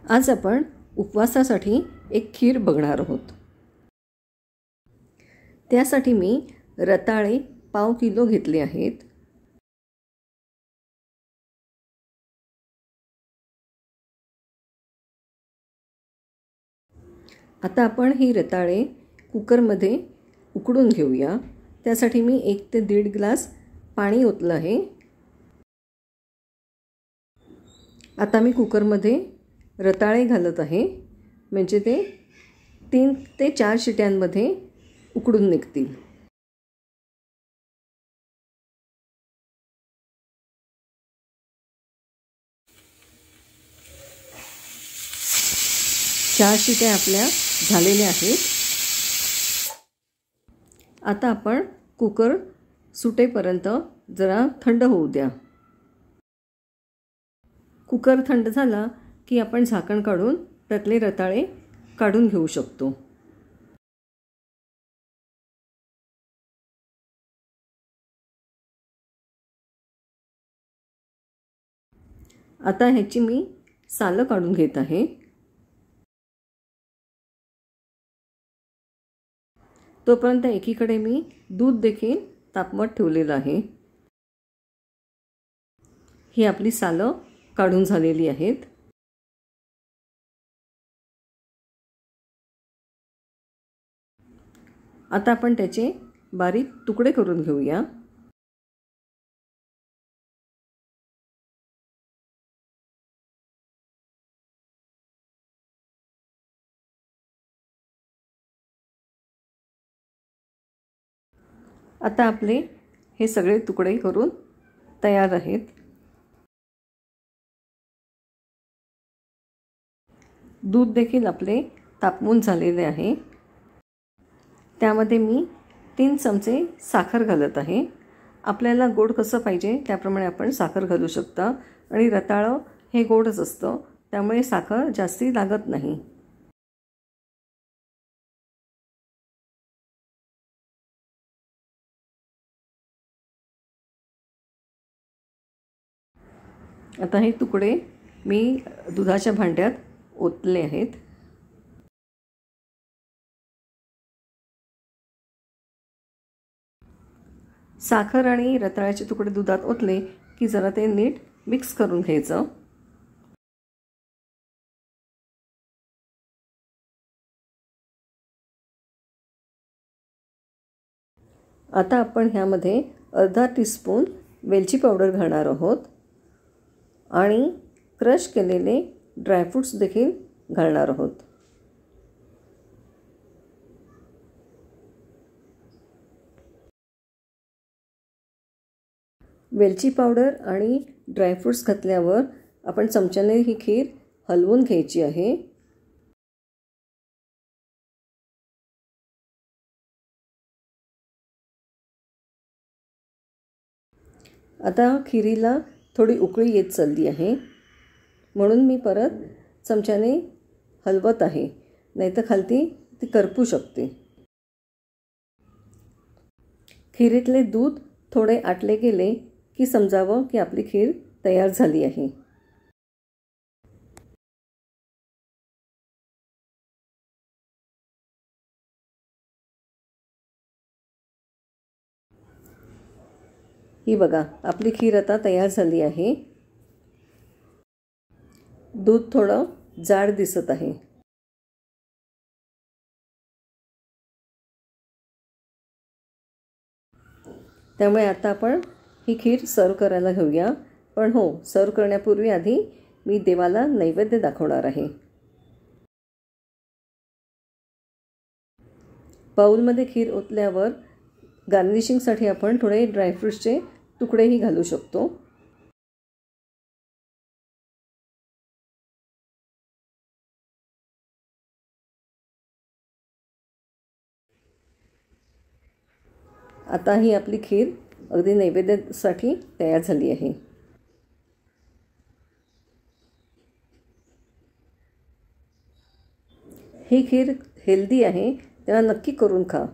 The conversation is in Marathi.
आज आपण उपवासासाठी एक खीर बघणार आहोत। त्यासाठी मी रताळे पाव किलो घेतले आहेत। आता आपण ही रताळे कुकरमध्ये उकडून घेऊया। त्यासाठी मी 1 ते 1.5 ग्लास पाणी ओतलं आहे। आता मी कुकरमध्ये रताळे घालत आहे, म्हणजे ते 3 ते 4 शिट्यांमध्ये उकडून निघतील। चार शिट्या आपल्या झालेल्या आहेत। आता आपण कुकर सुटेपर्यंत जरा थंड होऊ द्या। कुकर थंड झाला की आपण झाकण काढून त्यातले रताळे काढून घेऊ शकतो। आता ह्याची मी सालं काढून घेत आहे। तोपर्यंत एकीकडे मी दूध देखील तापवत ठेवलेलं आहे। ही आपली सालं काढून झालेली आहेत। आता आपण त्याचे बारीक तुकडे करून घेऊया। आता आपले हे सगळे तुकडे करून तयार आहेत। दूध देखील आपले तापवून झालेले आहे। त्यामध्ये मी 3 चमचे साखर घालत आहे। आपल्याला गोड कसं पाहिजे त्याप्रमाणे आपण साखर घालू शकता, आणि रताळं हे गोडच असतं, त्यामुळे साखर जास्ती लागत नाही। आता हे तुकडे मी दुधाच्या भांड्यात ओतले आहेत। साखर आणि रताळ्याचे तुकडे दुधात ओतले की जरा ते नीट मिक्स करून घ्यायचं। आता आपण ह्यामध्ये अर्धा टीस्पून वेलची पावडर घालणार आहोत आणि क्रश केलेले ड्रायफ्रूट्स देखील घालणार आहोत। वेलची पावडर आणि ड्रायफ्रूट्स घातल्यावर आपण चमच्याने ही खीर हलवून घ्यायची आहे। आता खिरीला थोडी उकळी येत चालली आहे, म्हणून मी परत चमच्याने हलवत आहे, नाहीतर खालती ती करपू शकते। खिरीतले दूध थोडे आटले गेले की समजावं की आपली खीर तयार झाली आहे। ही बघा, आपली खीर आता तयार झाली आहे। दूध थोडं जाड दिसत आहे। त्यामुळे आता आपण ही खीर सर्व करायला घेऊया। पण हो, सर्व करण्यापूर्वी आधी मी देवाला नैवेद्य दाखवणार आहे। बाउलमध्ये खीर ओतल्यावर गार्निशिंगसाठी आपण थोडे ड्रायफ्रूट्सचे तुकडेही घालू शकतो। आता ही आपली खीर अगदी नैवेद्यासाठी तयार झाली आहे। ही खीर हेल्दी आहे, तेव्हा नक्की करून खा।